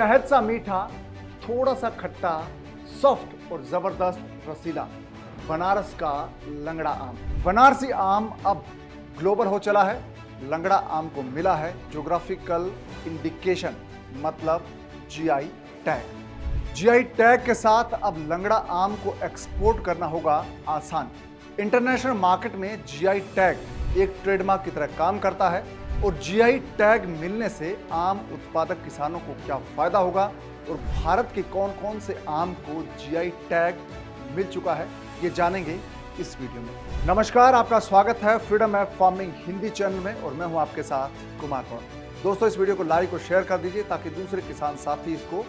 शहद सा मीठा, थोड़ा सा खट्टा, सॉफ्ट और जबरदस्त रसीला, बनारस का लंगड़ा आम। बनारसी आम अब ग्लोबल हो चला है। लंगड़ा आम को मिला है ज्योग्राफिकल इंडिकेशन, मतलब जीआई टैग। जीआई टैग के साथ अब लंगड़ा आम को एक्सपोर्ट करना होगा आसान। इंटरनेशनल मार्केट में जीआई टैग एक ट्रेडमार्क की तरह काम करता है और जीआई टैग मिलने से आम उत्पादक किसानों को क्या फायदा होगा और भारत के कौन कौन से आम को जीआई टैग मिल चुका है, ये जानेंगे इस वीडियो में। नमस्कार, आपका स्वागत है freedom app farming Hindi channel में और मैं हूं आपके साथ कुमार पवार। दोस्तों, इस वीडियो को लाइक और शेयर कर दीजिए ताकि दूसरे किसान साथी इसको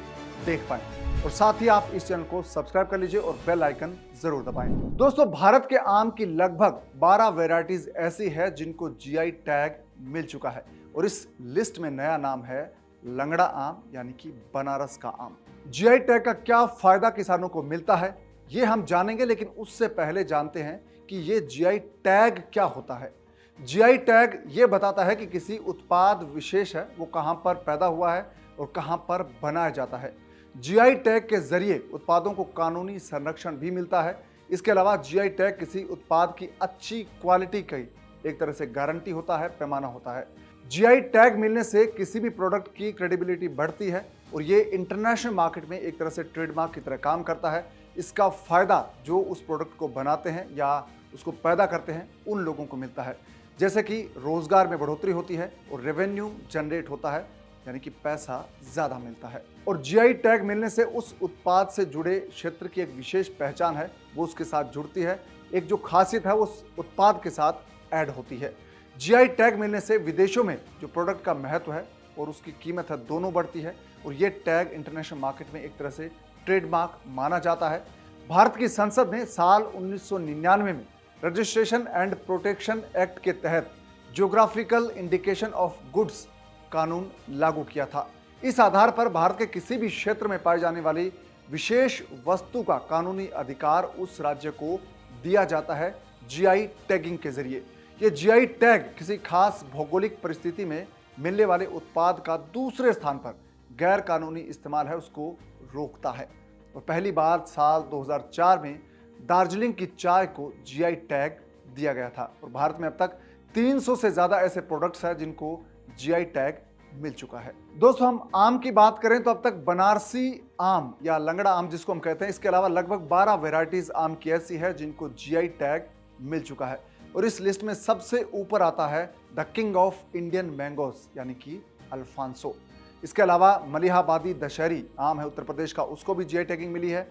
देख पाएं और साथ ही आप इस चैनल को सब्सक्राइब कर लीजिए और बेल आइकन जरूर दबाएं। दोस्तों, भारत के आम की लगभग 12 वैरायटीज ऐसी है जिनको जीआई टैग मिल चुका है और इस लिस्ट में नया नाम है लंगड़ा आम, यानी कि बनारस का आम। जीआई टैग का क्या फायदा किसानों को मिलता है, ये हम जानेंगे, लेकिन उससे पहले जानते हैं कि ये जीआई टैग क्या होता है। जीआई टैग ये बताता है कि किसी उत्पाद विशेष है वो कहां पर पैदा हुआ है और कहां पर बनाया जाता है। जीआई टैग के जरिए उत्पादों को कानूनी संरक्षण भी मिलता है। इसके अलावा जीआई टैग किसी उत्पाद की अच्छी क्वालिटी की एक तरह से गारंटी होता है, पैमाना होता है। जीआई टैग मिलने से किसी भी प्रोडक्ट की क्रेडिबिलिटी बढ़ती है और ये इंटरनेशनल मार्केट में एक तरह से ट्रेडमार्क की तरह काम करता है। इसका फायदा जो उस प्रोडक्ट को बनाते हैं या उसको पैदा करते हैं उन लोगों को मिलता है, जैसे कि रोजगार में बढ़ोतरी होती है और रेवेन्यू जनरेट होता है, यानी कि पैसा ज्यादा मिलता है। और जीआई टैग मिलने से उस उत्पाद से जुड़े क्षेत्र की एक विशेष पहचान है वो उसके साथ जुड़ती है, एक जो खासियत है वो उस उत्पाद के साथ ऐड होती है। जीआई टैग मिलने से विदेशों में जो प्रोडक्ट का महत्व है और उसकी कीमत है दोनों बढ़ती है और ये टैग इंटरनेशनल मार्केट में एक तरह से ट्रेडमार्क माना जाता है। भारत की संसद ने साल 1999 में रजिस्ट्रेशन एंड प्रोटेक्शन एक्ट के तहत ज्योग्राफिकल इंडिकेशन ऑफ गुड्स कानून लागू किया था। इस आधार पर भारत के किसी भी क्षेत्र में पाई जाने वाली विशेष वस्तु का कानूनी अधिकार उस राज्य को दिया जाता है जीआई टैगिंग के जरिए। ये जीआई टैग किसी खास भौगोलिक परिस्थिति में मिलने वाले उत्पाद का दूसरे स्थान पर गैर कानूनी इस्तेमाल है उसको रोकता है। और पहली बार साल 2004 में दार्जिलिंग की चाय को जीआई टैग दिया गया था और भारत में अब तक 300 से ज्यादा ऐसे प्रोडक्ट्स हैं जिनको जीआई टैग मिल चुका है। दोस्तों, हम आम की बात करें तो अब तक बनारसी आम या लंगड़ा आम जिसको हम कहते हैं, इसके अलावा लगभग 12 वैरायटीज आम की ऐसी है जिनको जीआई टैग मिल चुका है और इस लिस्ट में सबसे ऊपर आता है the king of Indian mangoes, यानी कि अल्फांसो। इसके अलावा मलिहाबादी दशहरी आम है उत्तर प्रदेश का, उसको भी जीआई टैगिंग मिली है।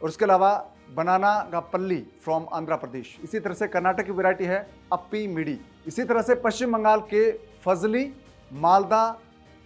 और इसके अलावा बनाना गापल्ली फ्रॉम आंध्र प्रदेश। इसी तरह से कर्नाटक की वैरायटी है अप्पी मिडी। इसी तरह से पश्चिम बंगाल के फजली, मालदा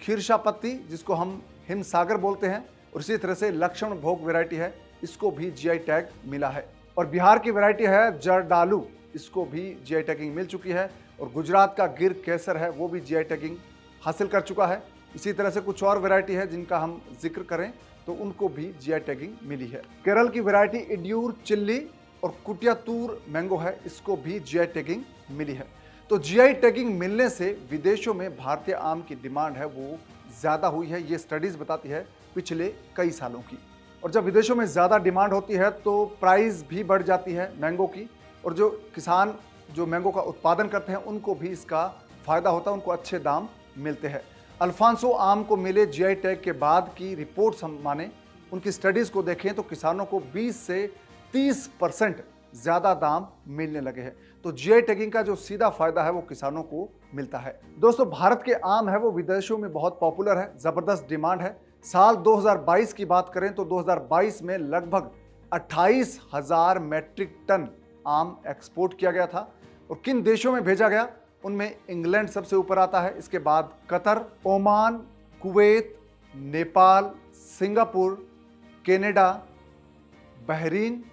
खीरशापत्ती जिसको हम हिमसागर बोलते हैं, और इसी तरह से लक्ष्मण भोग वैरायटी है, इसको भी जीआई टैग मिला है। और बिहार की वैरायटी है जरदालू, इसको भी जीआई टैगिंग मिल चुकी है। और गुजरात का गिर केसर है वो भी जीआई टैगिंग हासिल कर चुका है। इसी तरह से कुछ और वैरायटी है जिनका हम जिक्र करें तो उनको भी जीआई टैगिंग मिली है। केरल की वैरायटी इड्यूर चिल्ली और कुटियातूर मैंगो है, इसको भी जीआई टैगिंग मिली है। तो जीआई टैगिंग मिलने से विदेशों में भारतीय आम की डिमांड है वो ज़्यादा हुई है, ये स्टडीज़ बताती है पिछले कई सालों की। और जब विदेशों में ज़्यादा डिमांड होती है तो प्राइस भी बढ़ जाती है मैंगो की, और जो किसान जो मैंगो का उत्पादन करते हैं उनको भी इसका फ़ायदा होता है, उनको अच्छे दाम मिलते हैं। अल्फांसो आम को मिले जीआई टैग के बाद की रिपोर्ट्स हम माने, उनकी स्टडीज़ को देखें तो किसानों को 20 से 30% ज़्यादा दाम मिलने लगे हैं। तो जीआई टैगिंग का जो सीधा फायदा है वो किसानों को मिलता है। दोस्तों, भारत के आम है वो विदेशों में बहुत पॉपुलर है, ज़बरदस्त डिमांड है। साल 2022 की बात करें तो 2022 में लगभग 28,000 मैट्रिक टन आम एक्सपोर्ट किया गया था। और किन देशों में भेजा गया, उनमें इंग्लैंड सबसे ऊपर आता है, इसके बाद Qatar, Oman, Kuwait, Nepal, Singapore, Canada, Bahrain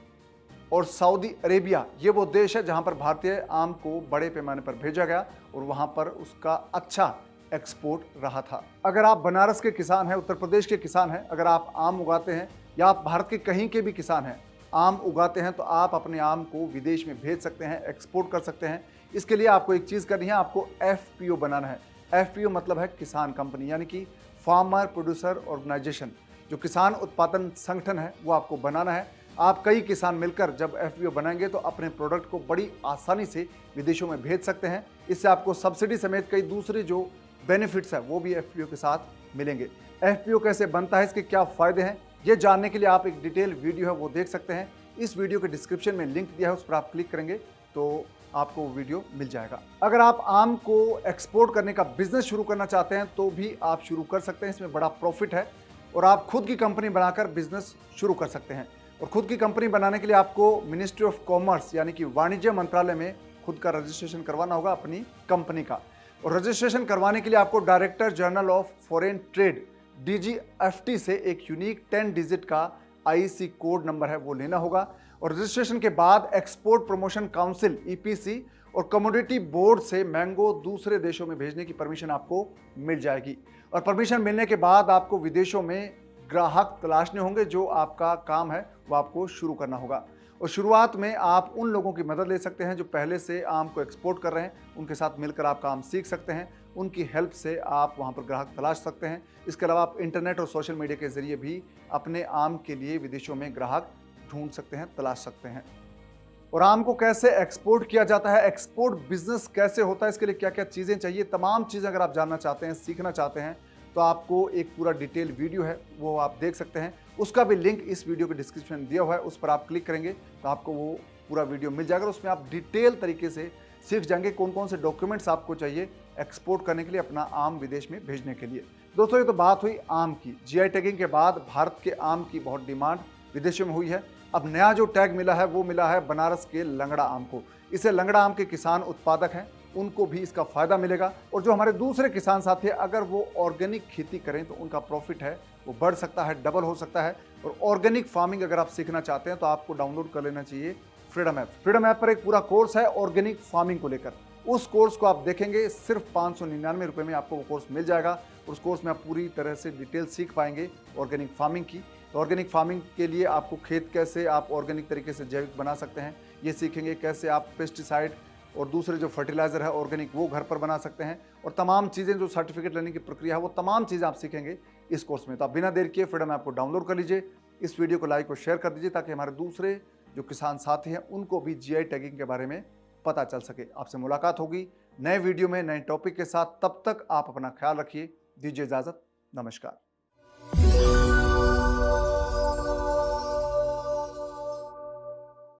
और सऊदी अरेबिया। ये वो देश है जहां पर भारतीय आम को बड़े पैमाने पर भेजा गया और वहां पर उसका अच्छा एक्सपोर्ट रहा था। अगर आप बनारस के किसान हैं, उत्तर प्रदेश के किसान हैं, अगर आप आम उगाते हैं या आप भारत के कहीं के भी किसान हैं, आम उगाते हैं, तो आप अपने आम को विदेश में भेज सकते हैं, एक्सपोर्ट कर सकते हैं। इसके लिए आपको एक चीज़ करनी है, आपको एफपीओ बनाना है। एफपीओ मतलब है किसान कंपनी, यानी कि फार्मर प्रोड्यूसर ऑर्गेनाइजेशन, जो किसान उत्पादन संगठन है वो आपको बनाना है। आप कई किसान मिलकर जब एफपीओ बनाएंगे तो अपने प्रोडक्ट को बड़ी आसानी से विदेशों में भेज सकते हैं। इससे आपको सब्सिडी समेत कई दूसरे जो बेनिफिट्स है वो भी एफपीओ के साथ मिलेंगे। एफपीओ कैसे बनता है, इसके क्या फायदे हैं, ये जानने के लिए आप एक डिटेल वीडियो है वो देख सकते हैं। इस वीडियो के डिस्क्रिप्शन में लिंक दिया है, उस पर आप क्लिक करेंगे तो आपको वो वीडियो मिल जाएगा। अगर आप आम को एक्सपोर्ट करने का बिजनेस शुरू करना चाहते हैं तो भी आप शुरू कर सकते हैं, इसमें बड़ा प्रॉफिट है और आप खुद की कंपनी बनाकर बिजनेस शुरू कर सकते हैं। और खुद की कंपनी बनाने के लिए आपको मिनिस्ट्री ऑफ कॉमर्स यानी कि वाणिज्य मंत्रालय में खुद का रजिस्ट्रेशन करवाना होगा अपनी कंपनी का। और रजिस्ट्रेशन करवाने के लिए आपको director general of foreign trade DGFT से एक यूनिक 10 डिजिट का IEC कोड नंबर है वो लेना होगा। और रजिस्ट्रेशन के बाद एक्सपोर्ट प्रमोशन काउंसिल EPC और कमोडिटी बोर्ड से मैंगो दूसरे देशों में भेजने की परमिशन आपको मिल जाएगी। और परमिशन मिलने के बाद आपको विदेशों में ग्राहक तलाशने होंगे, जो आपका काम है वो आपको शुरू करना होगा। और शुरुआत में आप उन लोगों की मदद ले सकते हैं जो पहले से आम को एक्सपोर्ट कर रहे हैं, उनके साथ मिलकर आप काम सीख सकते हैं, उनकी हेल्प से आप वहां पर ग्राहक तलाश सकते हैं। इसके अलावा आप इंटरनेट और सोशल मीडिया के जरिए भी अपने आम के लिए विदेशों में ग्राहक ढूंढ सकते हैं, तलाश सकते हैं। और आम को कैसे एक्सपोर्ट किया जाता है, एक्सपोर्ट बिजनेस कैसे होता है, इसके लिए क्या क्या चीज़ें चाहिए, तमाम चीज़ें अगर आप जानना चाहते हैं, सीखना चाहते हैं तो आपको एक पूरा डिटेल वीडियो है वो आप देख सकते हैं। उसका भी लिंक इस वीडियो के डिस्क्रिप्शन में दिया हुआ है, उस पर आप क्लिक करेंगे तो आपको वो पूरा वीडियो मिल जाएगा। उसमें आप डिटेल तरीके से सीख जाएंगे कौन कौन से डॉक्यूमेंट्स आपको चाहिए एक्सपोर्ट करने के लिए, अपना आम विदेश में भेजने के लिए। दोस्तों, ये तो बात हुई आम की। GI टैगिंग के बाद भारत के आम की बहुत डिमांड विदेशों में हुई है। अब नया जो टैग मिला है वो मिला है बनारस के लंगड़ा आम को। इसे लंगड़ा आम के किसान उत्पादक हैं उनको भी इसका फायदा मिलेगा। और जो हमारे दूसरे किसान साथी हैं, अगर वो ऑर्गेनिक खेती करें तो उनका प्रॉफिट है वो बढ़ सकता है, डबल हो सकता है। और ऑर्गेनिक फार्मिंग अगर आप सीखना चाहते हैं तो आपको डाउनलोड कर लेना चाहिए फ्रीडम ऐप। फ्रीडम ऐप पर एक पूरा कोर्स है ऑर्गेनिक फार्मिंग को लेकर। उस कोर्स को आप देखेंगे, सिर्फ 599 रुपये में आपको वो कोर्स मिल जाएगा। उस कोर्स में आप पूरी तरह से डिटेल सीख पाएंगे ऑर्गेनिक फार्मिंग की। तो ऑर्गेनिक फार्मिंग के लिए आपको खेत कैसे आप ऑर्गेनिक तरीके से जैविक बना सकते हैं ये सीखेंगे, कैसे आप पेस्टिसाइड और दूसरे जो फर्टिलाइजर है ऑर्गेनिक वो घर पर बना सकते हैं, और तमाम चीज़ें जो सर्टिफिकेट लेने की प्रक्रिया है वो तमाम चीज़ें आप सीखेंगे इस कोर्स में। तो आप बिना देर किए फ्रीडम ऐप को डाउनलोड कर लीजिए, इस वीडियो को लाइक और शेयर कर दीजिए ताकि हमारे दूसरे जो किसान साथी हैं उनको भी GI टैगिंग के बारे में पता चल सके। आपसे मुलाकात होगी नए वीडियो में नए टॉपिक के साथ। तब तक आप अपना ख्याल रखिए, दीजिए इजाज़त, नमस्कार।